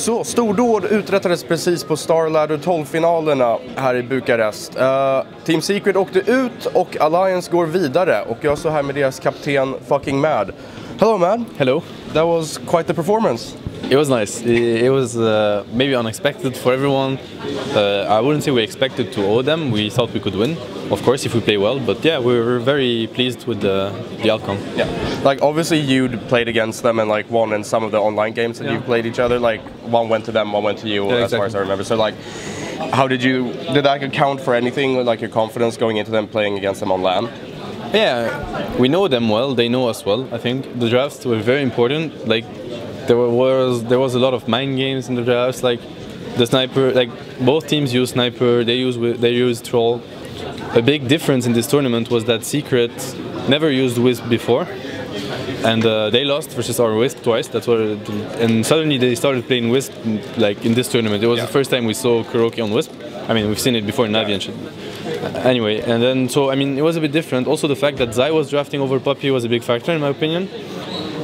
Så, stordåd uträttades precis på Star Ladder 12-finalerna här i Bukarest. Team Secret åkte ut och Alliance går vidare. Och jag står här med deras kapten, 7ckngMad. Hello, man. Hello. That was quite the performance. It was nice. It was maybe unexpected for everyone. I wouldn't say we expected to owe them. We thought we could win, of course, if we play well. But yeah, we were very pleased with the outcome. Yeah. Like, obviously you'd played against them and like won in some of the online games that you've played each other. Like, one went to them, one went to you, as far as I remember. So like, how did that account for anything, like your confidence going into them playing against them on LAN? Yeah, we know them well. They know us well. I think the drafts were very important. Like, there was a lot of mind games in the drafts. Like the sniper, like both teams use sniper. They use troll. A big difference in this tournament was that Secret never used Wisp before, and they lost versus our Wisp twice. That's what. And suddenly they started playing Wisp like in this tournament. It was the first time we saw Kuroki on Wisp. I mean, we've seen it before in Navi and shit. Anyway, and then so I mean, it was a bit different. Also, the fact that Zai was drafting over Puppy was a big factor in my opinion.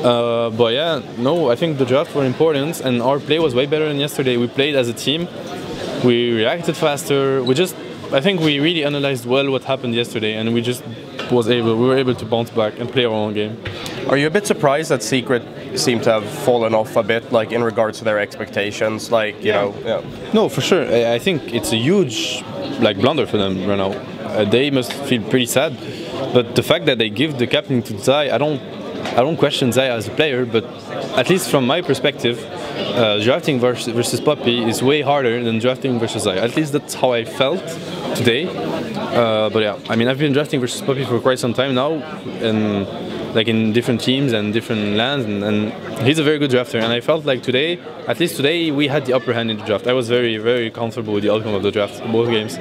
But yeah, no, I think the drafts were important, and our play was way better than yesterday. We played as a team. We reacted faster. I think we really analyzed well what happened yesterday, and we were able to bounce back and play our own game. Are you a bit surprised that Secret seemed to have fallen off a bit, like in regards to their expectations? Like, you know, yeah. No, for sure. I think it's a huge blunder for them right now. They must feel pretty sad. But the fact that they give the captain to Zai, I don't question Zai as a player, but at least from my perspective, drafting versus Puppy is way harder than drafting versus Zai. At least that's how I felt today. But yeah, I mean, I've been drafting versus Puppy for quite some time now, and like in different teams and different lands, and he's a very good drafter. And I felt like today, at least today, we had the upper hand in the draft. I was very, very comfortable with the outcome of the draft, both games.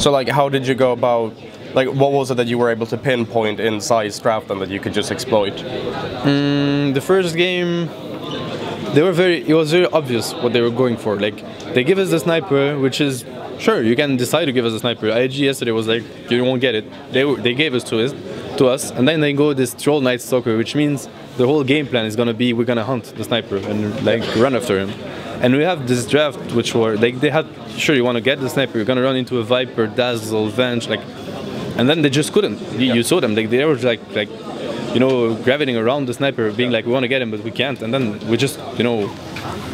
So like, how did you go about? Like, what was it that you were able to pinpoint in Zai's draft and that you could just exploit? The first game, it was very obvious what they were going for. Like, they give us the sniper, which is, sure, you can decide to give us a sniper. IG yesterday was like, you won't get it. They gave us to us, and then they go this troll Night Stalker, which means the whole game plan is gonna be we're gonna hunt the sniper and like run after him. And we have this draft, which were like they had, sure, you want to get the sniper, you're gonna run into a Viper, Dazzle, Venge, like. And then they just couldn't. You saw them. Like they were like you know, gravitating around the sniper, being like, we want to get him, but we can't. And then we just, you know,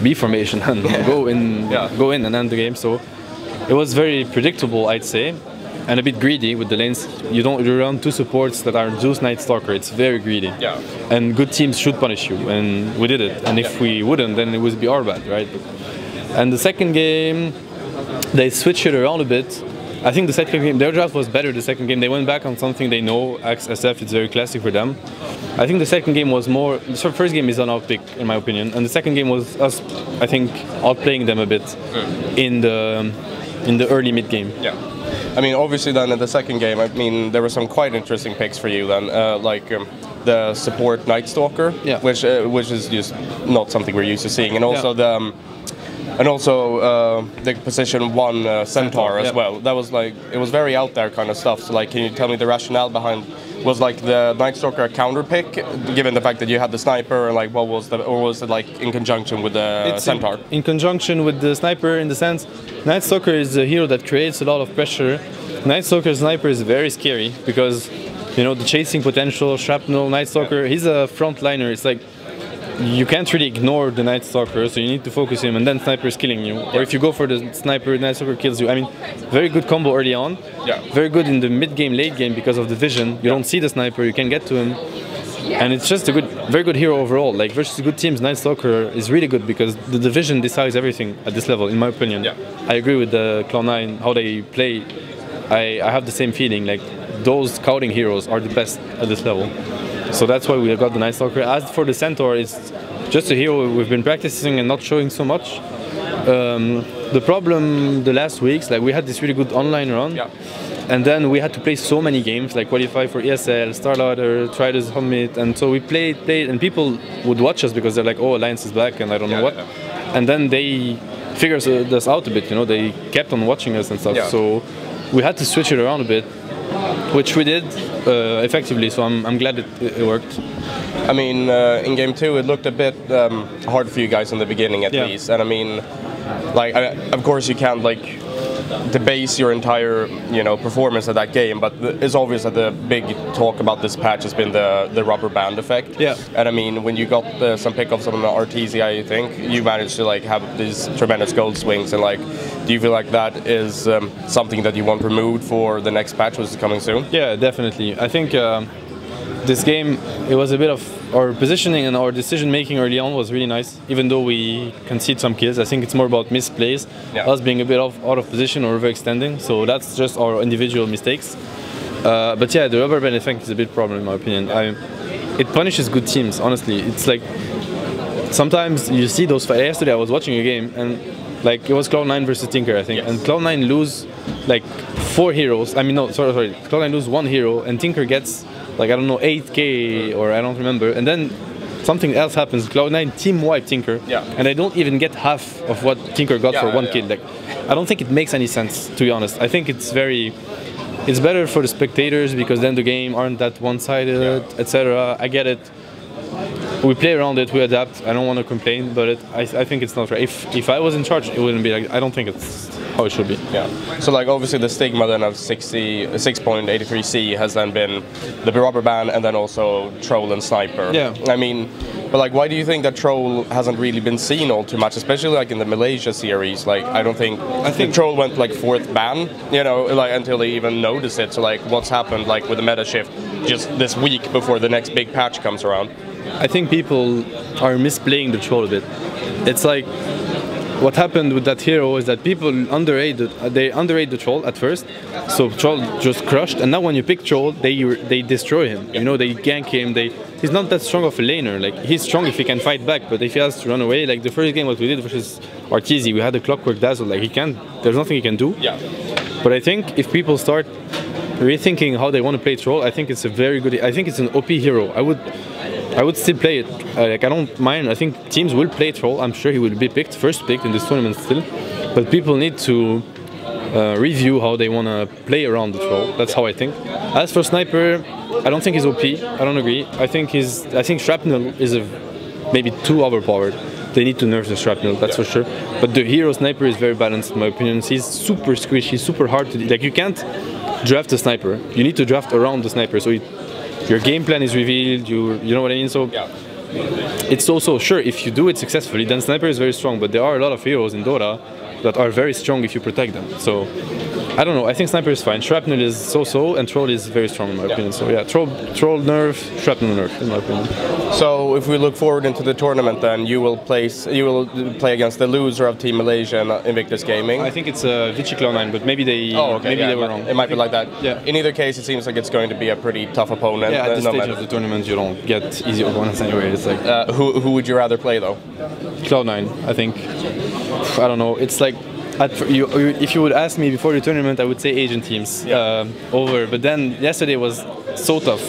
B formation and go in and end the game. So it was very predictable, I'd say, and a bit greedy with the lanes. You run two supports that are Zeus Night Stalker. It's very greedy. Yeah. And good teams should punish you, and we did it. And if we wouldn't, then it would be our bad, right? And the second game, they switched it around a bit. I think the second game, their draft was better the second game. They went back on something they know, SF, it's very classic for them. I think the second game was more, the first game is an outpick in my opinion, and the second game was us, I think, outplaying them a bit in the early mid game. Yeah. I mean, obviously then in the second game, I mean, there were some quite interesting picks for you then, the support Night Stalker, which is just not something we're used to seeing, and also the position 1 Centaur as well. That was like, it was very out there kind of stuff. So like, can you tell me the rationale behind, was like the Night Stalker a counter pick, given the fact that you had the sniper, and like what was or was it like in conjunction with the Centaur? In conjunction with the sniper, in the sense, Night Stalker is a hero that creates a lot of pressure. Night Stalker sniper is very scary because, you know, the chasing potential, shrapnel, Night Stalker, he's a frontliner. It's like, you can't really ignore the Night Stalker, so you need to focus him, and then Sniper is killing you. Or if you go for the Sniper, Night Stalker kills you. I mean, very good combo early on. Yeah. Very good in the mid-game, late-game because of the vision. You don't see the Sniper, you can get to him. And it's just a very good hero overall. Like, versus good teams, Night Stalker is really good because the division decides everything at this level, in my opinion. Yeah. I agree with the Cloud9, how they play. I have the same feeling, like, those scouting heroes are the best at this level. So that's why we got the Night Stalker. As for the Centaur, it's just a hero we've been practicing and not showing so much. The problem the last weeks, like we had this really good online run, and then we had to play so many games, like qualify for ESL, Star Ladder, try to summit, and so we played, and people would watch us because they're like, oh, Alliance is back, and I don't know what. And then they figured us out a bit, you know, they kept on watching us and stuff, so we had to switch it around a bit. which we did effectively. So I'm glad it worked. I mean, in game 2, it looked a bit hard for you guys in the beginning, at least. And I mean, like, of course, you can't like debase your entire, performance of that game. But it's obvious that the big talk about this patch has been the rubber band effect. Yeah. And I mean, when you got some pickups on the Artesia, I think you managed to like have these tremendous gold swings. And like, do you feel like that is something that you want removed for the next patch, which is coming soon? Yeah, definitely. I think this game, it was a bit of our positioning and our decision making early on was really nice. Even though we concede some kills, I think it's more about misplays, us being a bit out of position or overextending. So that's just our individual mistakes. But yeah, the rubber band effect is a big problem in my opinion. It punishes good teams, honestly. It's like sometimes you see those fights. Yesterday I was watching a game and like it was Cloud9 versus Tinker, I think, and Cloud9 lose like 4 heroes. I mean, no, sorry. Cloud9 lose 1 hero and Tinker gets like, I don't know, 8k or I don't remember, and then something else happens. Cloud9 team wipe Tinker, and I don't even get half of what Tinker got for 1 kill. Like, I don't think it makes any sense, to be honest. I think it's better for the spectators because then the game aren't that one-sided, etc. I get it. We play around it, we adapt. I don't want to complain, but I think it's not right. If I was in charge, it wouldn't be like. I don't think it's how it should be. Yeah. So like obviously the stigma then of 6.83C has then been the rubber band and then also troll and sniper. Yeah. I mean, but like why do you think that troll hasn't really been seen all too much, especially like in the Malaysia series? Like I think troll went like 4th ban, like until they even noticed it. So like what's happened like with the meta shift just this week before the next big patch comes around? I think people are misplaying the troll a bit. It's like what happened with that hero is that people underrate the troll at first, so troll just crushed, and now when you pick troll, they destroy him. They gank him. He's not that strong of a laner. Like he's strong if he can fight back, but if he has to run away, like the first game what we did versus Artesia, we had a clockwork dazzle. Like there's nothing he can do. Yeah. But I think if people start rethinking how they want to play troll, I think it's a very good. I think it's an OP hero. I would still play it. Like I don't mind. I think teams will play troll. I'm sure he will be first picked in this tournament still. But people need to review how they want to play around the troll. That's how I think. As for sniper, I don't think he's OP. I don't agree. I think shrapnel is maybe too overpowered. They need to nerf the shrapnel, that's for sure. But the hero sniper is very balanced in my opinion. He's super squishy, super hard to like. You can't draft a sniper. You need to draft around the sniper. So your game plan is revealed, you know what I mean? So it's also, sure, if you do it successfully, then sniper is very strong, but there are a lot of heroes in Dota that are very strong if you protect them. So I don't know, I think sniper is fine. Shrapnel is so-so, and troll is very strong in my opinion. So yeah, troll nerf, shrapnel nerf in my opinion. So if we look forward into the tournament, then you will play against the loser of Team Malaysia and Invictus Gaming. I think it's Vichy Cloud9, but maybe they they were wrong. It might be like that. Yeah. In either case, it seems like it's going to be a pretty tough opponent. Yeah, at this stage of the tournament, you don't get easy opponents anyway. It's like who would you rather play though? Cloud9, I think. I don't know. It's like. If you would ask me before the tournament, I would say Asian teams over. But then yesterday was so tough.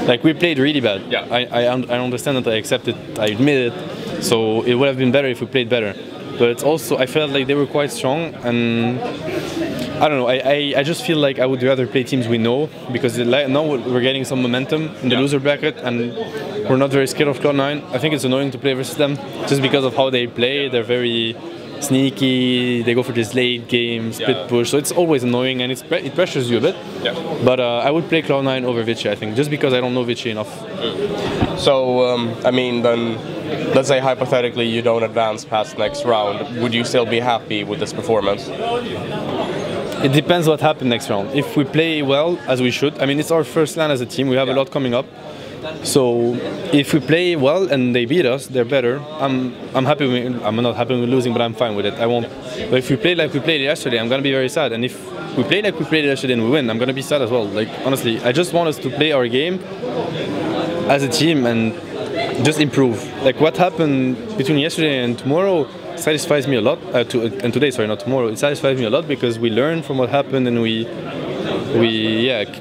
Like we played really bad. Yeah. I understand that. I accept it. I admit it. So it would have been better if we played better. But it's also I felt like they were quite strong, and I don't know. I just feel like I would rather play teams we know, because now we're getting some momentum in the loser bracket, and we're not very scared of Cloud9. I think it's annoying to play versus them just because of how they play. They're very sneaky, they go for this late game, split push, so it's always annoying and it pressures you a bit. Yeah. But I would play Cloud9 over Vichy, I think, just because I don't know Vichy enough. So, I mean, then, let's say hypothetically you don't advance past next round, would you still be happy with this performance? It depends what happens next round. If we play well, as we should, I mean, it's our first LAN as a team, we have a lot coming up. So if we play well and they beat us, they're better. I'm happy. I'm not happy with losing, but I'm fine with it. I won't. But if we play like we played yesterday, I'm gonna be very sad. And if we play like we played yesterday and we win, I'm gonna be sad as well. Like honestly, I just want us to play our game as a team and just improve. Like what happened between yesterday and tomorrow satisfies me a lot. And today, sorry, not tomorrow. It satisfies me a lot because we learn from what happened and we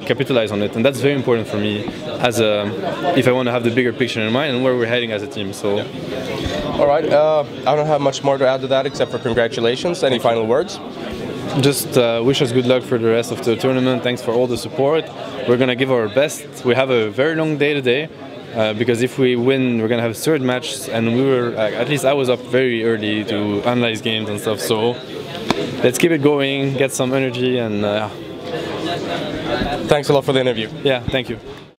capitalize on it, and that's very important for me as if I want to have the bigger picture in mind and where we're heading as a team. So all right, I don't have much more to add to that except for congratulations. Any final words? Just wish us good luck for the rest of the tournament. Thanks for all the support. We're gonna give our best. We have a very long day today because if we win, we're gonna have a third match, and we were at least I was up very early to analyze games and stuff. So let's keep it going, get some energy, and thanks a lot for the interview. Yeah, thank you.